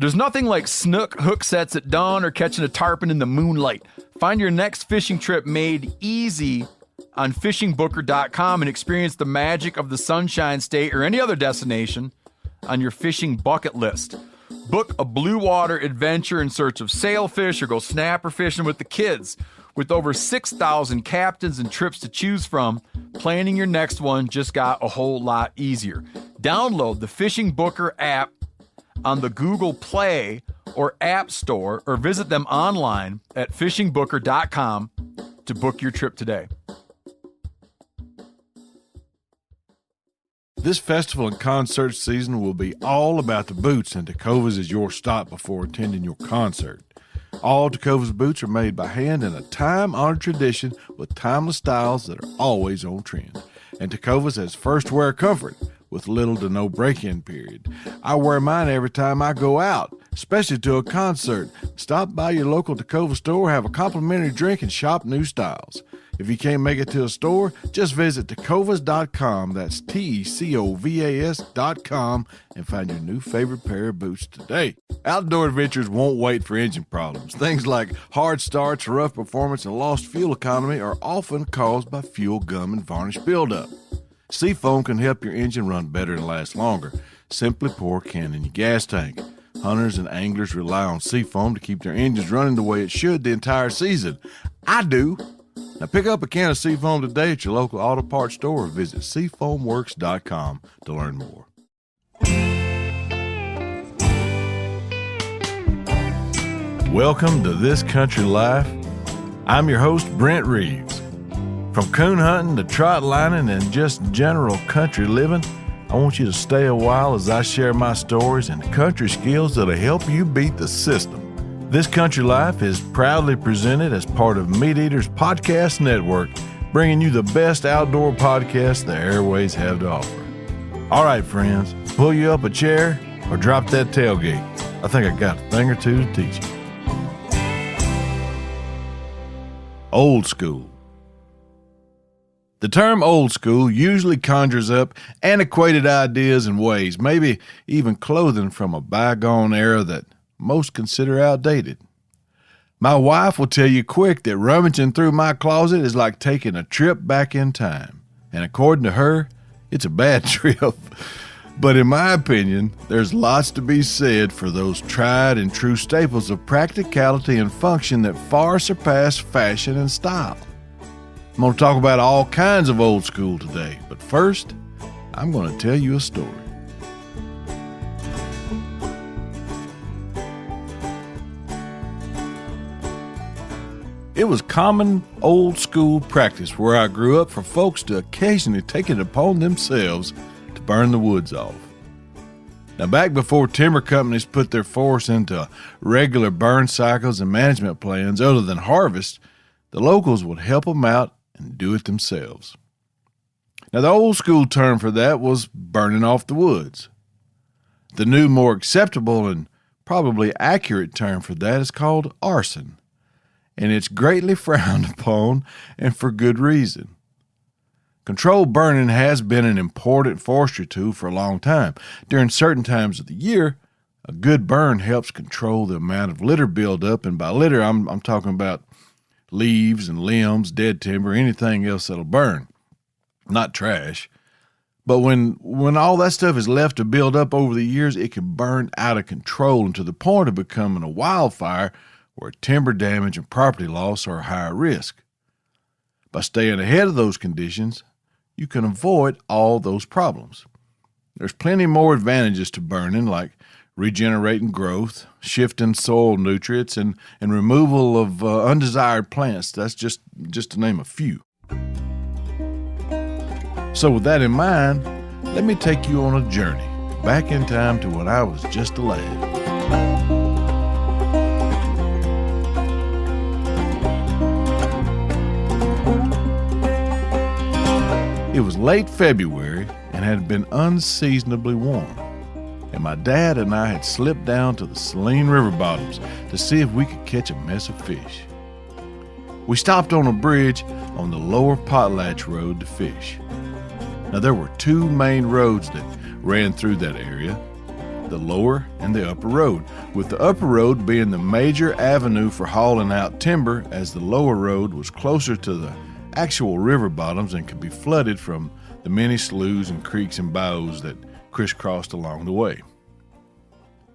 There's nothing like snook hook sets at dawn or catching a tarpon in the moonlight. Find your next fishing trip made easy on fishingbooker.com and experience the magic of the Sunshine State or any other destination on your fishing bucket list. Book a blue water adventure in search of sailfish or go snapper fishing with the kids. With over 6,000 captains and trips to choose from, planning your next one just got a whole lot easier. Download the Fishing Booker app on the Google Play or App Store, or visit them online at fishingbooker.com to book your trip today. This festival and concert season will be all about the boots, and Tecovas is your stop before attending your concert. All Tecovas boots are made by hand in a time-honored tradition with timeless styles that are always on trend. And Tecovas has first wear comfort with little to no break-in period. I wear mine every time I go out, especially to a concert. Stop by your local Tecovas store, have a complimentary drink, and shop new styles. If you can't make it to a store, just visit tecovas.com, that's TECOVAS.com, and find your new favorite pair of boots today. Outdoor adventures won't wait for engine problems. Things like hard starts, rough performance, and lost fuel economy are often caused by fuel gum and varnish buildup. Seafoam can help your engine run better and last longer. Simply pour a can in your gas tank. Hunters and anglers rely on Seafoam to keep their engines running the way it should the entire season. I do. Now pick up a can of Seafoam today at your local auto parts store or visit SeafoamWorks.com to learn more. Welcome to This Country Life. I'm your host, Brent Reeves. From coon hunting to trot lining and just general country living, I want you to stay a while as I share my stories and country skills that'll help you beat the system. This Country Life is proudly presented as part of Meat Eaters Podcast Network, bringing you the best outdoor podcasts the airways have to offer. All right, friends, pull you up a chair or drop that tailgate. I think I got a thing or two to teach you. Old school. The term old school usually conjures up antiquated ideas and ways, maybe even clothing from a bygone era that most consider outdated. My wife will tell you quick that rummaging through my closet is like taking a trip back in time. And according to her, it's a bad trip. But in my opinion, there's lots to be said for those tried and true staples of practicality and function that far surpass fashion and style. I'm going to talk about all kinds of old school today, but first, I'm going to tell you a story. It was common old school practice where I grew up for folks to occasionally take it upon themselves to burn the woods off. Now, back before timber companies put their force into regular burn cycles and management plans other than harvest, the locals would help them out and do it themselves. Now, the old school term for that was burning off the woods. The new, more acceptable and probably accurate term for that is called arson, and it's greatly frowned upon, and for good reason. Controlled burning has been an important forestry tool for a long time. During certain times of the year, a good burn helps control the amount of litter buildup, and by litter, I'm talking about leaves and limbs, dead timber, anything else that'll burn, not trash. But when all that stuff is left to build up over the years, it can burn out of control and to the point of becoming a wildfire where timber damage and property loss are a higher risk. By staying ahead of those conditions, you can avoid all those problems. There's plenty more advantages to burning, like regenerating growth, shifting soil nutrients, and removal of undesired plants. That's just to name a few. So with that in mind, let me take you on a journey back in time to when I was just a lad. It was late February and had been unseasonably warm, and my dad and I had slipped down to the Saline River bottoms to see if we could catch a mess of fish. We stopped on a bridge on the lower Potlatch Road to fish. Now, there were two main roads that ran through that area. the lower and the upper road, with the upper road being the major avenue for hauling out timber, as the lower road was closer to the actual river bottoms and could be flooded from the many sloughs and creeks and bayous that crisscrossed along the way.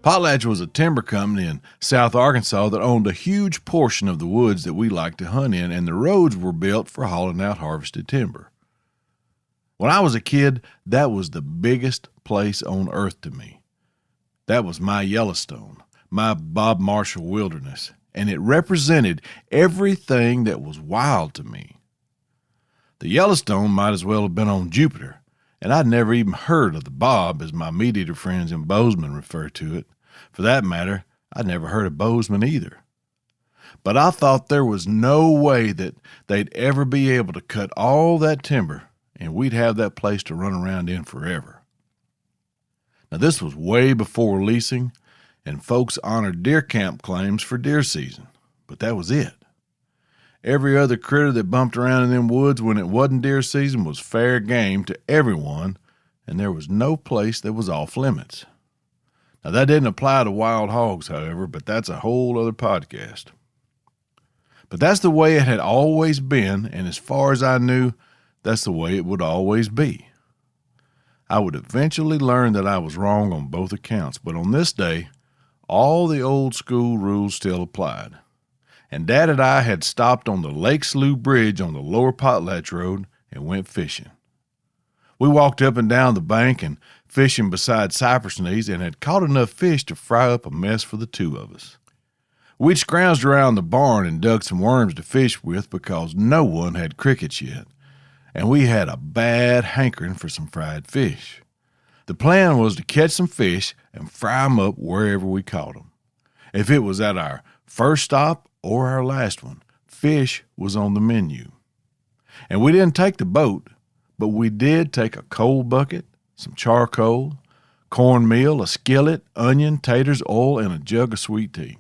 Potlatch was a timber company in South Arkansas that owned a huge portion of the woods that we liked to hunt in, and the roads were built for hauling out harvested timber. When I was a kid, that was the biggest place on earth to me. That was my Yellowstone, my Bob Marshall wilderness, and it represented everything that was wild to me. The Yellowstone might as well have been on Jupiter, and I'd never even heard of the Bob, as my meat-eater friends in Bozeman refer to it. For that matter, I'd never heard of Bozeman either. But I thought there was no way that they'd ever be able to cut all that timber and we'd have that place to run around in forever. Now, this was way before leasing, and folks honored deer camp claims for deer season, but that was it. Every other critter that bumped around in them woods when it wasn't deer season was fair game to everyone, and there was no place that was off limits. Now, that didn't apply to wild hogs, however, but that's a whole other podcast. But that's the way it had always been, and as far as I knew, that's the way it would always be. I would eventually learn that I was wrong on both accounts, but on this day, all the old school rules still applied. And Dad and I had stopped on the Lake Slough Bridge on the lower Potlatch Road and went fishing. We walked up and down the bank and fishing beside cypress knees and had caught enough fish to fry up a mess for the two of us. We'd scrounged around the barn and dug some worms to fish with because no one had crickets yet, and we had a bad hankering for some fried fish. The plan was to catch some fish and fry them up wherever we caught them. If it was at our first stop or our last one, fish was on the menu. And we didn't take the boat, but we did take a coal bucket, some charcoal, cornmeal, a skillet, onion, taters, oil, and a jug of sweet tea.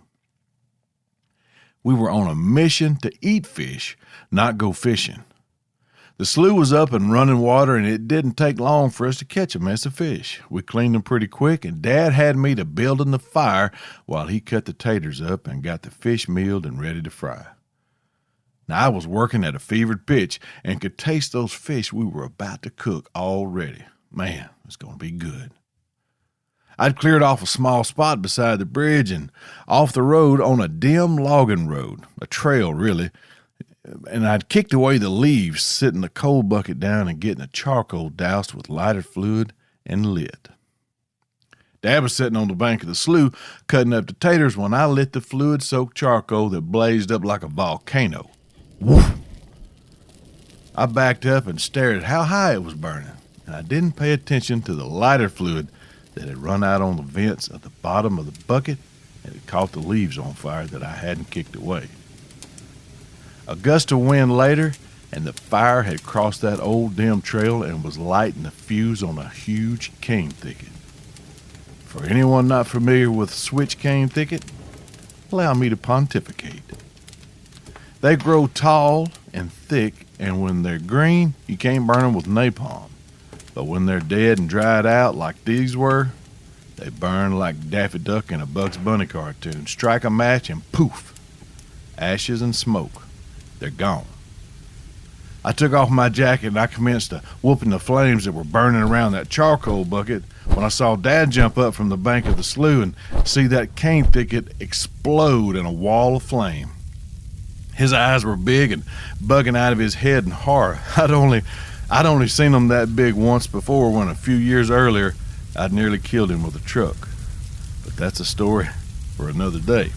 We were on a mission to eat fish, not go fishing. The slough was up and running water, and it didn't take long for us to catch a mess of fish. We cleaned them pretty quick, and Dad had me to building the fire while he cut the taters up and got the fish mealed and ready to fry. Now, I was working at a fevered pitch and could taste those fish we were about to cook already. Man, it's going to be good. I'd cleared off a small spot beside the bridge and off the road on a dim logging road, a trail really, and I'd kicked away the leaves, sitting the coal bucket down and getting the charcoal doused with lighter fluid and lit. Dad was sitting on the bank of the slough cutting up the taters when I lit the fluid-soaked charcoal that blazed up like a volcano. Woof! I backed up and stared at how high it was burning, and I didn't pay attention to the lighter fluid that had run out on the vents at the bottom of the bucket and had caught the leaves on fire that I hadn't kicked away. A gust of wind later, and the fire had crossed that old dim trail and was lighting the fuse on a huge cane thicket. For anyone not familiar with switch cane thicket, allow me to pontificate. They grow tall and thick, and when they're green, you can't burn them with napalm. But when they're dead and dried out like these were, they burn like Daffy Duck in a Bugs Bunny cartoon. Strike a match and poof, ashes and smoke. They're gone. I took off my jacket and I commenced to whooping the flames that were burning around that charcoal bucket when I saw Dad jump up from the bank of the slough and see that cane thicket explode in a wall of flame. His eyes were big and bugging out of his head in horror. I'd only seen them that big once before when a few years earlier I'd nearly killed him with a truck. But that's a story for another day.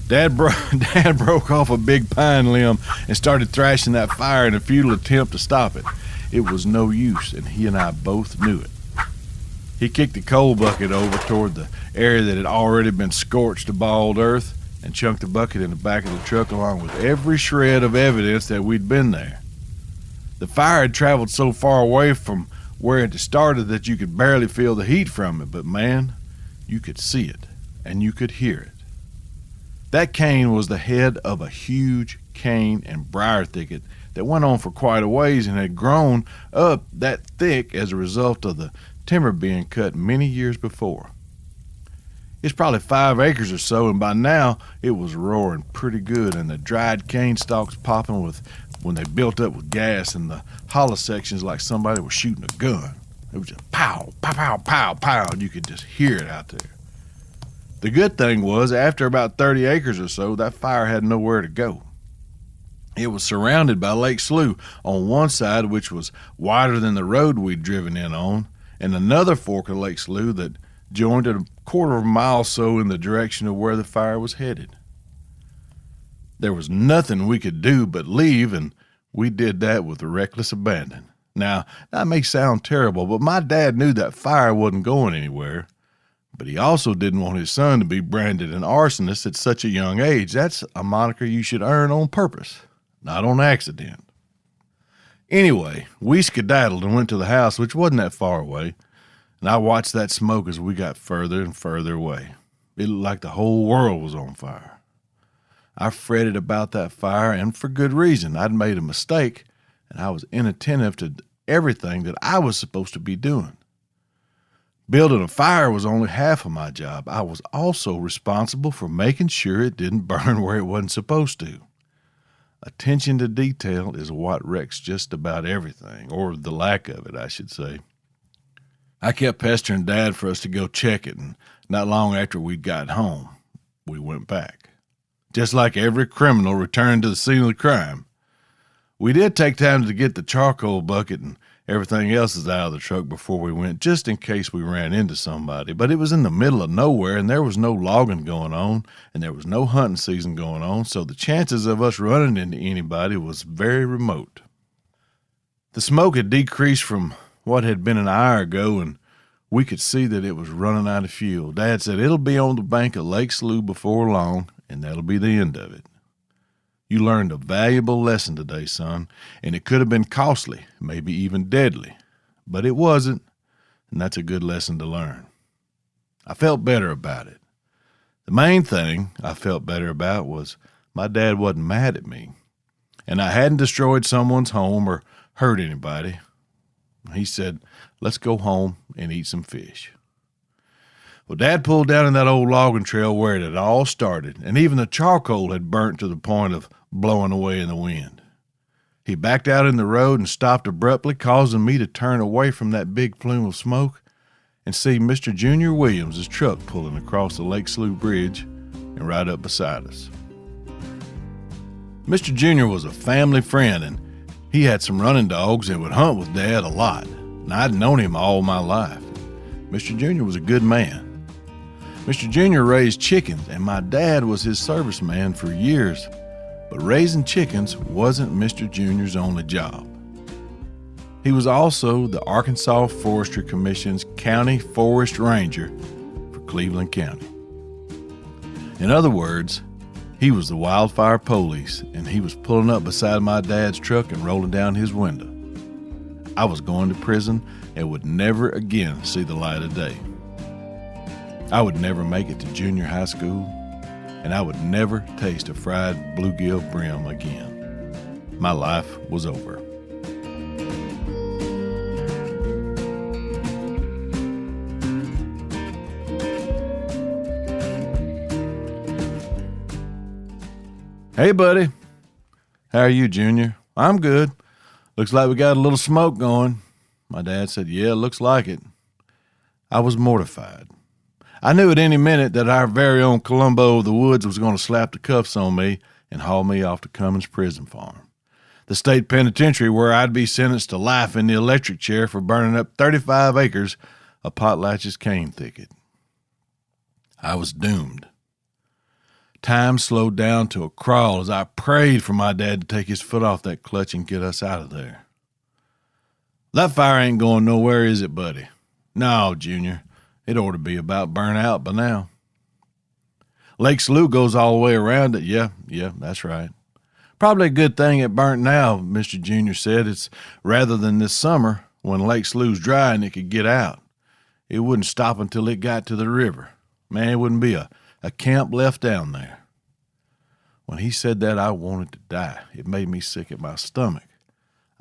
Dad broke off a big pine limb and started thrashing that fire in a futile attempt to stop it. It was no use, and he and I both knew it. He kicked the coal bucket over toward the area that had already been scorched to bald earth and chunked the bucket in the back of the truck along with every shred of evidence that we'd been there. The fire had traveled so far away from where it had started that you could barely feel the heat from it, but man, you could see it and you could hear it. That cane was the head of a huge cane and briar thicket that went on for quite a ways and had grown up that thick as a result of the timber being cut many years before. It's probably 5 acres or so, and by now it was roaring pretty good, and the dried cane stalks popping when they built up with gas, and the hollow sections like somebody was shooting a gun. It was just pow, pow, pow, pow, pow, and you could just hear it out there. The good thing was, after about 30 acres or so, that fire had nowhere to go. It was surrounded by Lake Slough on one side, which was wider than the road we'd driven in on, and another fork of Lake Slough that joined it a quarter of a mile or so in the direction of where the fire was headed. There was nothing we could do but leave, and we did that with reckless abandon. Now, that may sound terrible, but my dad knew that fire wasn't going anywhere, but he also didn't want his son to be branded an arsonist at such a young age. That's a moniker you should earn on purpose, not on accident. Anyway, we skedaddled and went to the house, which wasn't that far away, and I watched that smoke as we got further and further away. It looked like the whole world was on fire. I fretted about that fire, and for good reason. I'd made a mistake, and I was inattentive to everything that I was supposed to be doing. Building a fire was only half of my job. I was also responsible for making sure it didn't burn where it wasn't supposed to. Attention to detail is what wrecks just about everything, or the lack of it, I should say. I kept pestering Dad for us to go check it, and not long after we'd got home, we went back. Just like every criminal returned to the scene of the crime. We did take time to get the charcoal bucket and everything else is out of the truck before we went, just in case we ran into somebody. But it was in the middle of nowhere, and there was no logging going on, and there was no hunting season going on, so the chances of us running into anybody was very remote. The smoke had decreased from what had been an hour ago, and we could see that it was running out of fuel. Dad said it'll be on the bank of Lake Slough before long, and that'll be the end of it. You learned a valuable lesson today, son, and it could have been costly, maybe even deadly, but it wasn't, and that's a good lesson to learn. I felt better about it. The main thing I felt better about was my dad wasn't mad at me, and I hadn't destroyed someone's home or hurt anybody. He said, let's go home and eat some fish. Well, Dad pulled down in that old logging trail where it had all started, and even the charcoal had burnt to the point of blowing away in the wind. He backed out in the road and stopped abruptly, causing me to turn away from that big plume of smoke and see Mr. Junior Williams' truck pulling across the Lake Slough Bridge and right up beside us. Mr. Junior was a family friend, and he had some running dogs and would hunt with Dad a lot, and I'd known him all my life. Mr. Junior was a good man. Mr. Junior raised chickens, and my dad was his serviceman for years, but raising chickens wasn't Mr. Junior's only job. He was also the Arkansas Forestry Commission's County Forest Ranger for Cleveland County. In other words, he was the wildfire police, and he was pulling up beside my dad's truck and rolling down his window. I was going to prison and would never again see the light of day. I would never make it to junior high school, and I would never taste a fried bluegill brim again. My life was over. Hey, buddy. How are you, Junior? I'm good. Looks like we got a little smoke going. My dad said, yeah, looks like it. I was mortified. I knew at any minute that our very own Columbo of the Woods was going to slap the cuffs on me and haul me off to Cummins Prison Farm, the state penitentiary where I'd be sentenced to life in the electric chair for burning up 35 acres of Potlatch's cane thicket. I was doomed. Time slowed down to a crawl as I prayed for my dad to take his foot off that clutch and get us out of there. That fire ain't going nowhere, is it, buddy? No, Junior. It ought to be about burnt out by now. Lake Slough goes all the way around it. Yeah, that's right. Probably a good thing it burnt now, Mr. Junior said. It's rather than this summer when Lake Slough's dry and it could get out. It wouldn't stop until it got to the river. Man, it wouldn't be a camp left down there. When he said that, I wanted to die. It made me sick at my stomach.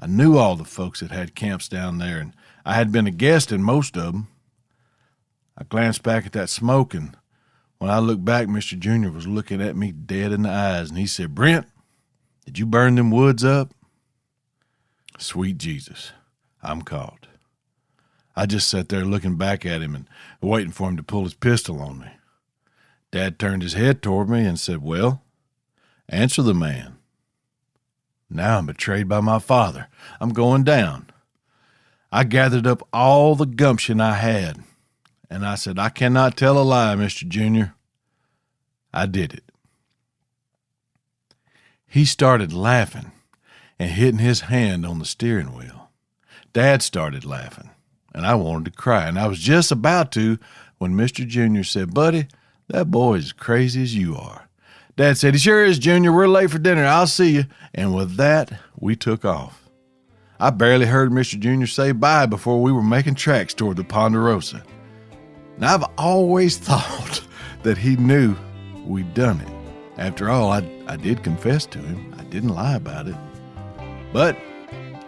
I knew all the folks that had camps down there, and I had been a guest in most of them. I glanced back at that smoke, and when I looked back, Mr. Junior was looking at me dead in the eyes, and he said, "Brent, did you burn them woods up?" Sweet Jesus, I'm caught. I just sat there looking back at him and waiting for him to pull his pistol on me. Dad turned his head toward me and said, "Well, answer the man." Now I'm betrayed by my father. I'm going down. I gathered up all the gumption I had, and I said, "I cannot tell a lie, Mr. Junior. I did it." He started laughing and hitting his hand on the steering wheel. Dad started laughing, and I wanted to cry, and I was just about to when Mr. Junior said, "Buddy, that boy is as crazy as you are." Dad said, "He sure is, Junior. We're late for dinner. I'll see you." And with that, we took off. I barely heard Mr. Junior say bye before we were making tracks toward the Ponderosa. Now, I've always thought that he knew we'd done it. After all, I did confess to him. I didn't lie about it. But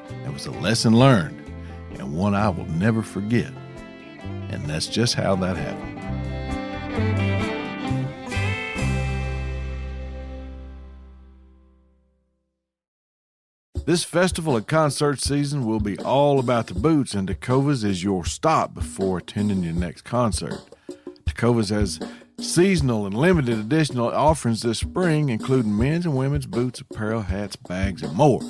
it was a lesson learned, and one I will never forget. And that's just how that happened. This festival and concert season will be all about the boots, and Tecovas is your stop before attending your next concert. Tecovas has seasonal and limited edition offerings this spring, including men's and women's boots, apparel, hats, bags, and more.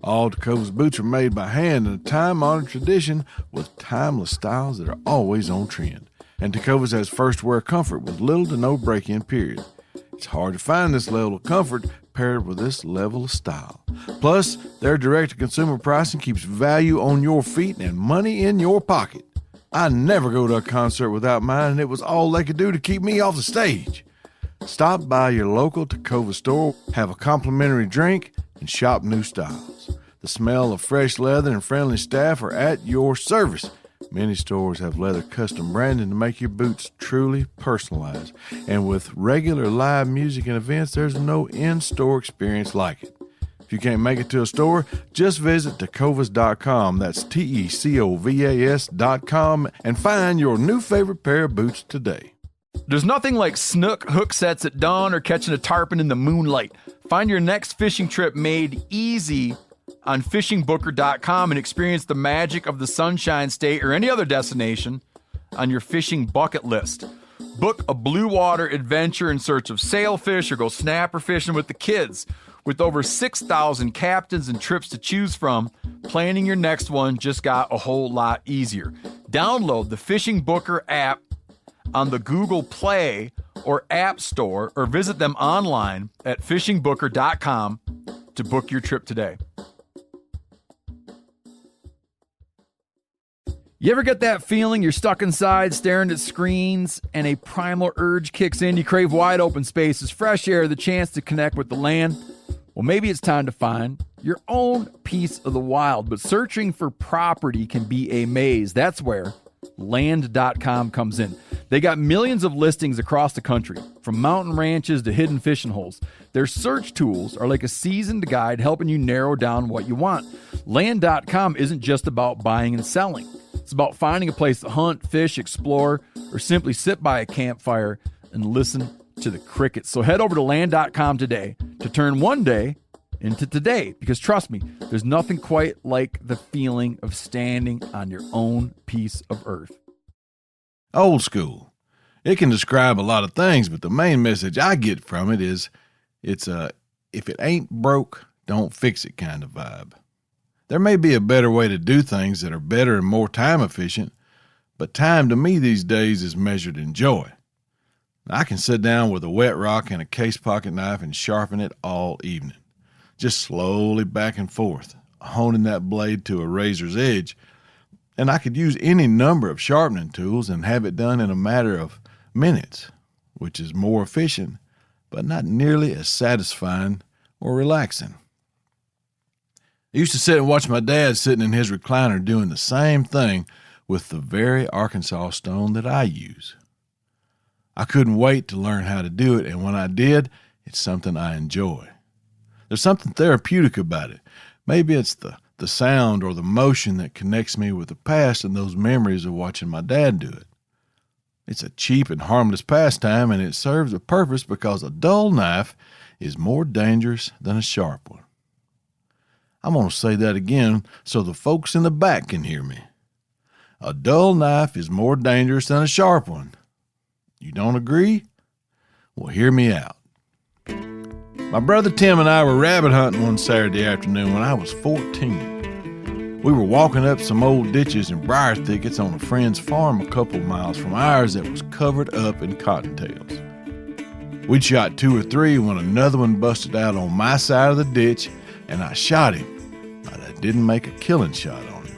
All Tecovas boots are made by hand in a time-honored tradition with timeless styles that are always on trend. And Tecovas has first-wear comfort with little to no break-in period. It's hard to find this level of comfort paired with this level of style. Plus, their direct-to-consumer pricing keeps value on your feet and money in your pocket. I never go to a concert without mine, and it was all they could do to keep me off the stage. Stop by your local Tecovas store, have a complimentary drink, and shop new styles. The smell of fresh leather and friendly staff are at your service. Many stores have leather custom branding to make your boots truly personalized. And with regular live music and events, there's no in-store experience like it. If you can't make it to a store, just visit tecovas.com. That's TECOVAS.com and find your new favorite pair of boots today. There's nothing like snook hook sets at dawn or catching a tarpon in the moonlight. Find your next fishing trip made easy on fishingbooker.com and experience the magic of the Sunshine State or any other destination on your fishing bucket list. Book a blue water adventure in search of sailfish or go snapper fishing with the kids. With over 6,000 captains and trips to choose from, planning your next one just got a whole lot easier. Download the Fishing Booker app on the Google Play or App Store or visit them online at fishingbooker.com to book your trip today. You ever get that feeling you're stuck inside staring at screens and a primal urge kicks in? You crave wide open spaces, fresh air, the chance to connect with the land. Well, maybe it's time to find your own piece of the wild, but searching for property can be a maze. That's where Land.com comes in. They got millions of listings across the country, from mountain ranches to hidden fishing holes. Their search tools are like a seasoned guide helping you narrow down what you want. Land.com isn't just about buying and selling. It's about finding a place to hunt, fish, explore, or simply sit by a campfire and listen to the crickets. So head over to Land.com today to turn one day into today. Because trust me, there's nothing quite like the feeling of standing on your own piece of earth. Old school. It can describe a lot of things, but the main message I get from it is it's a if it ain't broke, don't fix it kind of vibe. There may be a better way to do things that are better and more time efficient, but time to me these days is measured in joy. I can sit down with a wet rock and a case pocket knife and sharpen it all evening, just slowly back and forth, honing that blade to a razor's edge. And I could use any number of sharpening tools and have it done in a matter of minutes, which is more efficient, but not nearly as satisfying or relaxing. I used to sit and watch my dad sitting in his recliner doing the same thing with the very Arkansas stone that I use. I couldn't wait to learn how to do it, and when I did, it's something I enjoy. There's something therapeutic about it. Maybe it's the the sound or the motion that connects me with the past and those memories of watching my dad do it. It's a cheap and harmless pastime, and it serves a purpose because a dull knife is more dangerous than a sharp one. I'm going to say that again so the folks in the back can hear me. A dull knife is more dangerous than a sharp one. You don't agree? Well, hear me out. My brother Tim and I were rabbit hunting one Saturday afternoon when I was 14. We were walking up some old ditches and briar thickets on a friend's farm a couple miles from ours that was covered up in cottontails. We'd shot 2 or 3 when another one busted out on my side of the ditch, and I shot him, but I didn't make a killing shot on him.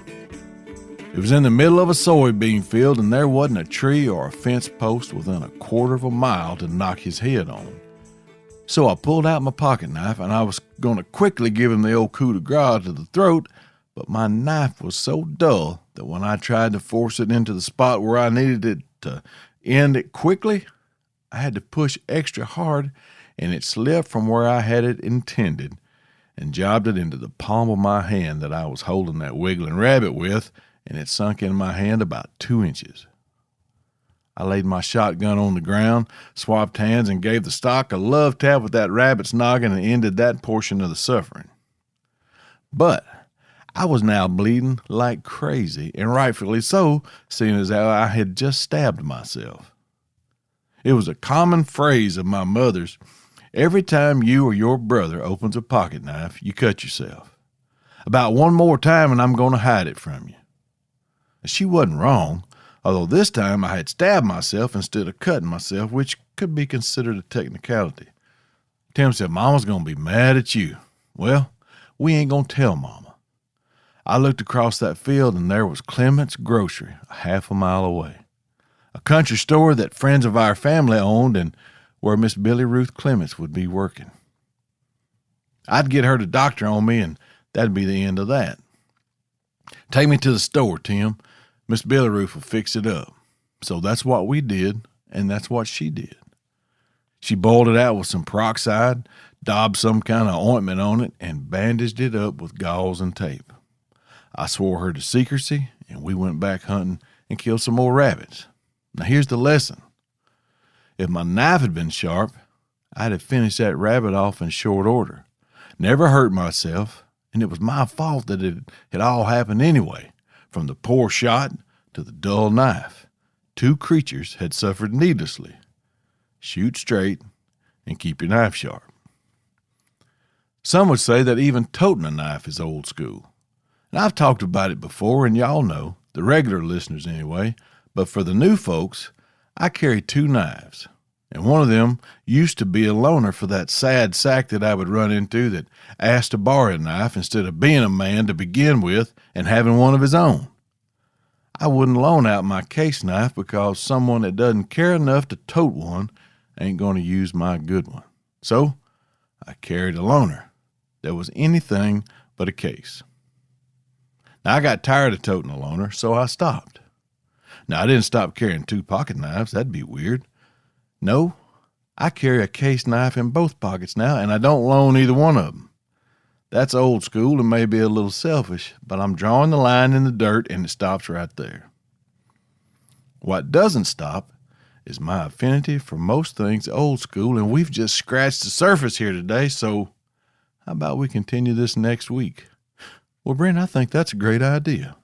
It was in the middle of a soybean field, and there wasn't a tree or a fence post within a quarter of a mile to knock his head on. So I pulled out my pocket knife, and I was going to quickly give him the old coup de grace to the throat, but my knife was so dull that when I tried to force it into the spot where I needed it to end it quickly, I had to push extra hard, and it slipped from where I had it intended and jabbed it into the palm of my hand that I was holding that wiggling rabbit with, and it sunk in my hand about 2 inches. I laid my shotgun on the ground, swapped hands, and gave the stock a love tap with that rabbit's noggin and ended that portion of the suffering. But I was now bleeding like crazy, and rightfully so, seeing as how I had just stabbed myself. It was a common phrase of my mother's: every time you or your brother opens a pocket knife, you cut yourself. About one more time and I'm going to hide it from you. She wasn't wrong, although this time I had stabbed myself instead of cutting myself, which could be considered a technicality. Tim said, "Mama's going to be mad at you." Well, we ain't going to tell Mama. I looked across that field and there was Clement's Grocery a half a mile away. A country store that friends of our family owned and where Miss Billy Ruth Clements would be working. I'd get her to doctor on me, and that'd be the end of that. "Take me to the store, Tim. Miss Billy Ruth will fix it up." So that's what we did, and that's what she did. She boiled it out with some peroxide, daubed some kind of ointment on it, and bandaged it up with gauze and tape. I swore her to secrecy, and we went back hunting and killed some more rabbits. Now here's the lesson. If my knife had been sharp, I'd have finished that rabbit off in short order. Never hurt myself, and it was my fault that it had all happened anyway, from the poor shot to the dull knife. 2 creatures had suffered needlessly. Shoot straight and keep your knife sharp. Some would say that even toting a knife is old school. And I've talked about it before, and y'all know, the regular listeners anyway, but for the new folks, I carry 2 knives, and one of them used to be a loaner for that sad sack that I would run into that asked to borrow a knife instead of being a man to begin with and having one of his own. I wouldn't loan out my case knife because someone that doesn't care enough to tote one ain't going to use my good one. So I carried a loaner that was anything but a case. Now I got tired of toting a loaner, so I stopped. Now, I didn't stop carrying 2 pocket knives. That'd be weird. No, I carry a case knife in both pockets now, and I don't loan either one of them. That's old school and maybe a little selfish, but I'm drawing the line in the dirt, and it stops right there. What doesn't stop is my affinity for most things old school, and we've just scratched the surface here today, so how about we continue this next week? Well, Brent, I think that's a great idea.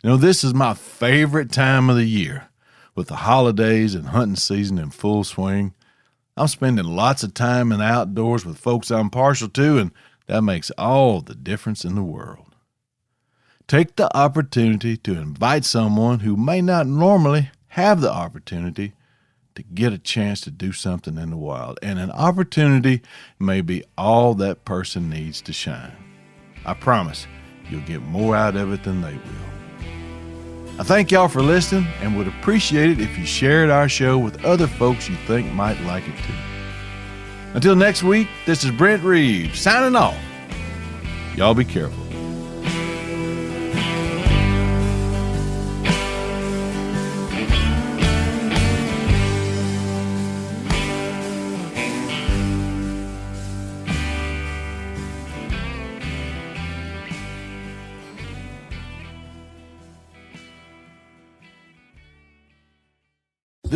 You know, this is my favorite time of the year, with the holidays and hunting season in full swing. I'm spending lots of time in the outdoors with folks I'm partial to, and that makes all the difference in the world. Take the opportunity to invite someone who may not normally have the opportunity to get a chance to do something in the wild, and an opportunity may be all that person needs to shine. I promise you'll get more out of it than they will. I thank y'all for listening and would appreciate it if you shared our show with other folks you think might like it too. Until next week, this is Brent Reeves signing off. Y'all be careful.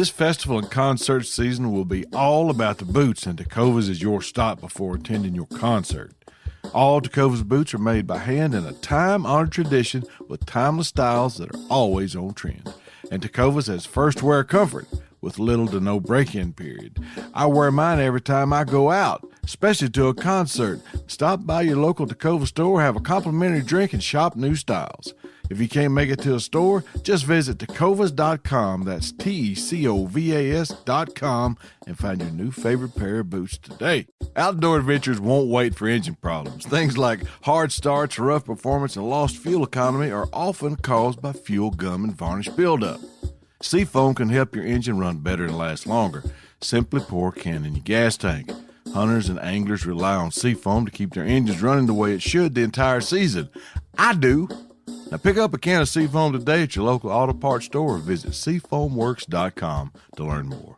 This festival and concert season will be all about the boots, and Tecovas is your stop before attending your concert. All Tecovas boots are made by hand in a time-honored tradition with timeless styles that are always on trend. And Tecovas has first wear comfort with little to no break-in period. I wear mine every time I go out, especially to a concert. Stop by your local Tecova store, have a complimentary drink, and shop new styles. If you can't make it to a store, just visit tecovas.com, that's Tecovas.com, and find your new favorite pair of boots today. Outdoor adventures won't wait for engine problems. Things like hard starts, rough performance, and lost fuel economy are often caused by fuel gum and varnish buildup. Seafoam can help your engine run better and last longer. Simply pour a can in your gas tank. Hunters and anglers rely on Seafoam to keep their engines running the way it should the entire season. I do. Now pick up a can of Seafoam today at your local auto parts store or visit SeafoamWorks.com to learn more.